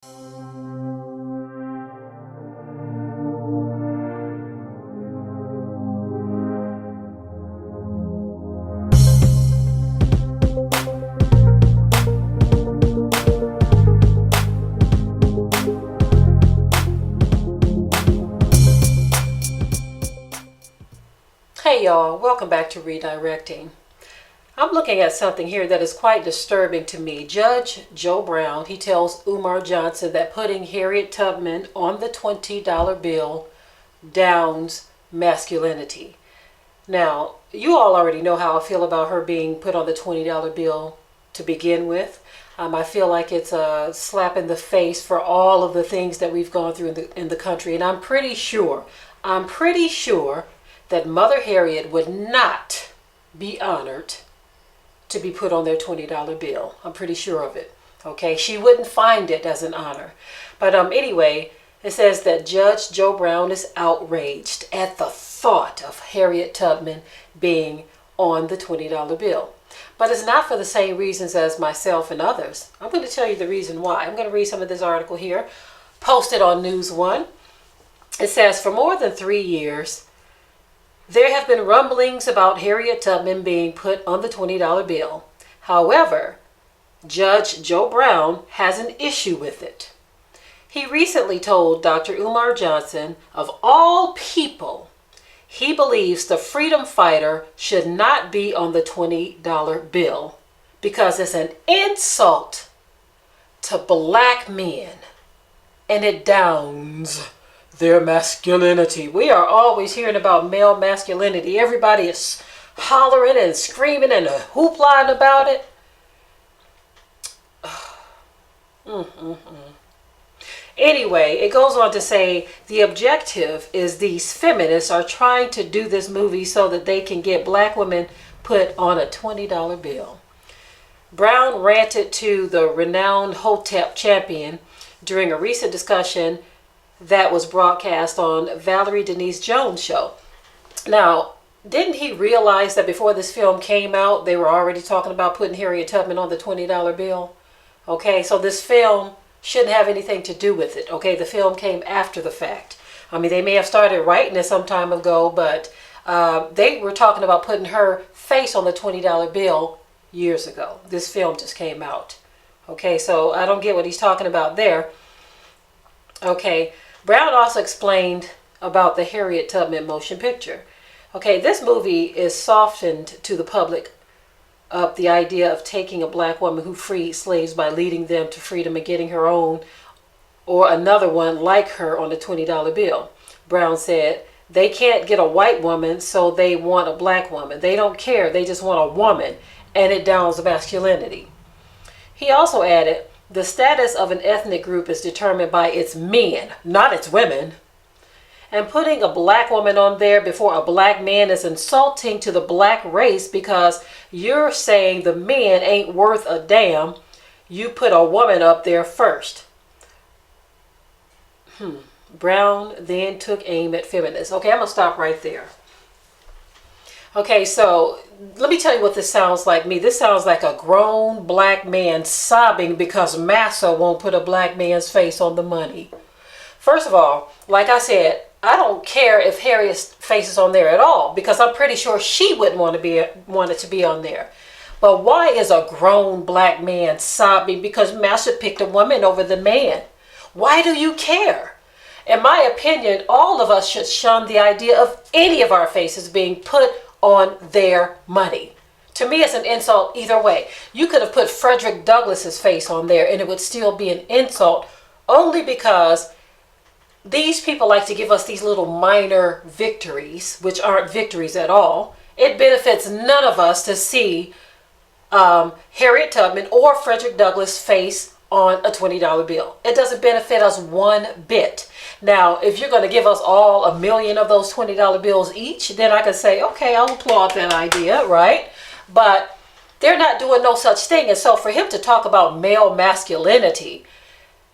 Hey y'all, welcome back to Redirecting. I'm looking at something here that is quite disturbing to me. Judge Joe Brown, he tells Umar Johnson that putting Harriet Tubman on the $20 bill downs masculinity. Now, you all already know how I feel about her being put on the $20 bill to begin with. I feel like it's a slap in the face for all of the things that we've gone through in the country. And I'm pretty sure that Mother Harriet would not be honored to be put on their $20 bill. I'm pretty sure of it. Okay, she wouldn't find it as an honor. But anyway, it says that Judge Joe Brown is outraged at the thought of Harriet Tubman being on the $20 bill. But it's not for the same reasons as myself and others. I'm going to tell you the reason why. I'm going to read some of this article here, posted on News One. It says, for more than 3 years, there have been rumblings about Harriet Tubman being put on the $20 bill. However, Judge Joe Brown has an issue with it. He recently told Dr. Umar Johnson, of all people, he believes the freedom fighter should not be on the $20 bill because it's an insult to black men and it downs their masculinity. We are always hearing about male masculinity. Everybody is hollering and screaming and hoopla about it. Anyway, it goes on to say the objective is these feminists are trying to do this movie so that they can get black women put on a $20 bill. Brown ranted to the renowned Hotep champion during a recent discussion that was broadcast on Valerie Denise Jones' show. Now, didn't he realize that before this film came out, they were already talking about putting Harriet Tubman on the $20 bill? Okay, so this film shouldn't have anything to do with it. Okay, the film came after the fact. I mean, they may have started writing it some time ago, but they were talking about putting her face on the $20 bill years ago. This film just came out. Okay, so I don't get what he's talking about there. Okay, Brown also explained about the Harriet Tubman motion picture. Okay, this movie is softened to the public of the idea of taking a black woman who freed slaves by leading them to freedom and getting her own or another one like her on a $20 bill. Brown said, they can't get a white woman, so they want a black woman. They don't care, they just want a woman, and it downs masculinity. He also added, the status of an ethnic group is determined by its men, not its women. And putting a black woman on there before a black man is insulting to the black race because you're saying the men ain't worth a damn. You put a woman up there first. Brown then took aim at feminists. Okay, I'm going to stop right there. Okay, so let me tell you what this sounds like me. This sounds like a grown black man sobbing because massa won't put a black man's face on the money. First of all, like I said, I don't care if Harriet's face is on there at all because I'm pretty sure she wouldn't want it to be on there. But why is a grown black man sobbing because massa picked a woman over the man? Why do you care? In my opinion, all of us should shun the idea of any of our faces being put on their money. To me, it's an insult either way. You could have put Frederick Douglass's face on there and it would still be an insult only because these people like to give us these little minor victories, which aren't victories at all. It benefits none of us to see Harriet Tubman or Frederick Douglass' face on a $20 bill. It doesn't benefit us one bit. Now, if you're going to give us all 1 million of those $20 bills each, then I can say, okay, I'll applaud that idea, right? But they're not doing no such thing. And so for him to talk about male masculinity,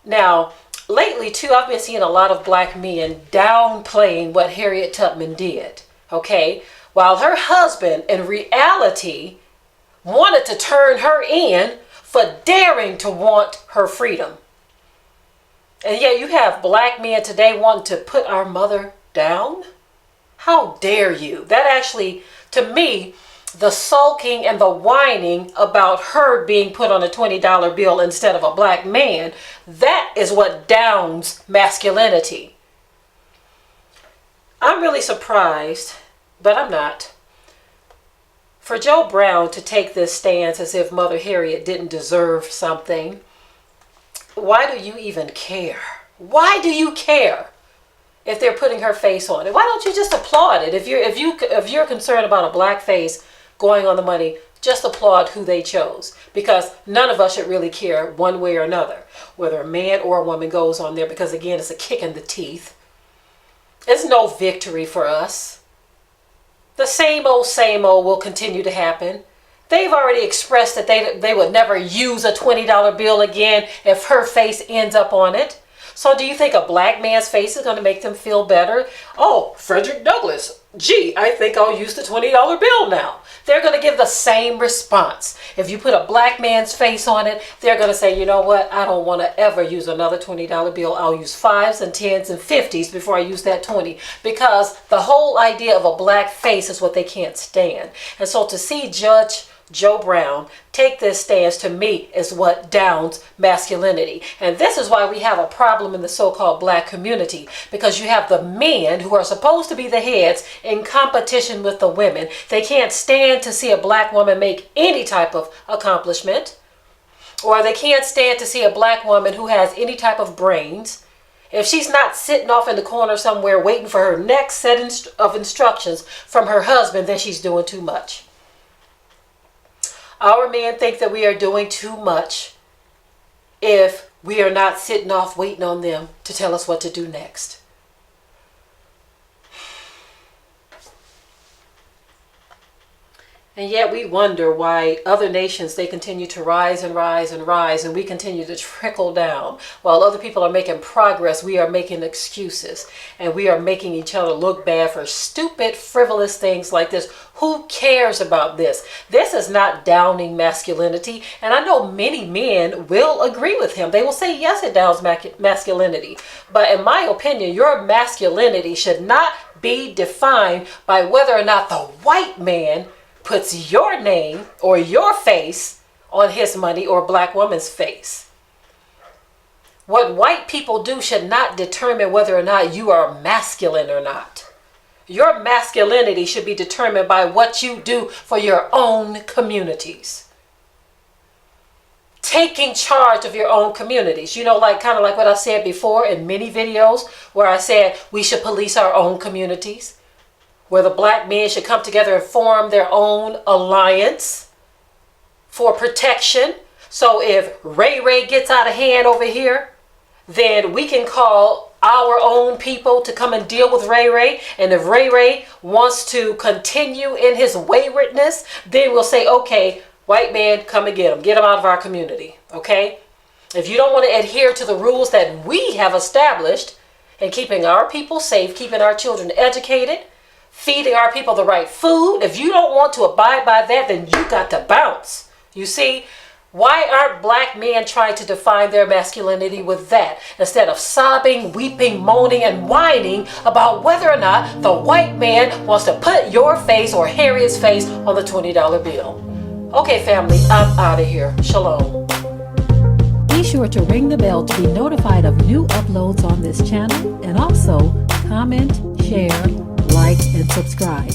now, lately too, I've been seeing a lot of black men downplaying what Harriet Tubman did, okay? While her husband, in reality, wanted to turn her in for daring to want her freedom. And yet you have black men today wanting to put our mother down. How dare you? That actually, to me, the sulking and the whining about her being put on a $20 bill instead of a black man, that is what downs masculinity. I'm really surprised, but I'm not, for Joe Brown to take this stance as if Mother Harriet didn't deserve something. Why do you even care? Why do you care if they're putting her face on it? Why don't you just applaud it? If you're concerned about a black face going on the money, just applaud who they chose, because none of us should really care one way or another whether a man or a woman goes on there, because again, it's a kick in the teeth. It's no victory for us. The same old will continue to happen. They've already expressed that they would never use a $20 bill again if her face ends up on it. So do you think a black man's face is going to make them feel better? Oh, Frederick Douglass, gee, I think I'll use the $20 bill now. They're going to give the same response. If you put a black man's face on it, they're going to say, you know what, I don't want to ever use another $20 bill. I'll use 5s and 10s and 50s before I use that 20, because the whole idea of a black face is what they can't stand. And so to see Judge Joe Brown take this stance, to me, is what downs masculinity. And this is why we have a problem in the so-called black community, because you have the men who are supposed to be the heads in competition with the women. They can't stand to see a black woman make any type of accomplishment, or they can't stand to see a black woman who has any type of brains. If she's not sitting off in the corner somewhere waiting for her next set of instructions from her husband, then she's doing too much. Our men think that we are doing too much if we are not sitting off waiting on them to tell us what to do next. And yet we wonder why other nations, they continue to rise and rise and rise, and we continue to trickle down. While other people are making progress, we are making excuses, and we are making each other look bad for stupid, frivolous things like this. Who cares about this? This is not downing masculinity, and I know many men will agree with him. They will say, yes, it downs masculinity. But in my opinion, your masculinity should not be defined by whether or not the white man puts your name or your face on his money or black woman's face. What white people do should not determine whether or not you are masculine or not. Your masculinity should be determined by what you do for your own communities. Taking charge of your own communities. You know, kind of like what I said before in many videos, where I said we should police our own communities, where the black men should come together and form their own alliance for protection. So if Ray gets out of hand over here, then we can call our own people to come and deal with Ray. And if Ray wants to continue in his waywardness, then we'll say, okay, white man, come and get him out of our community, okay? If you don't want to adhere to the rules that we have established in keeping our people safe, keeping our children educated, feeding our people the right food, if you don't want to abide by that, then you got to bounce. You see, why aren't black men trying to define their masculinity with that, instead of sobbing, weeping, moaning, and whining about whether or not the white man wants to put your face or Harriet's face on the $20 bill? Okay, family, I'm out of here. Shalom. Be sure to ring the bell to be notified of new uploads on this channel, and also comment, share, like, and subscribe.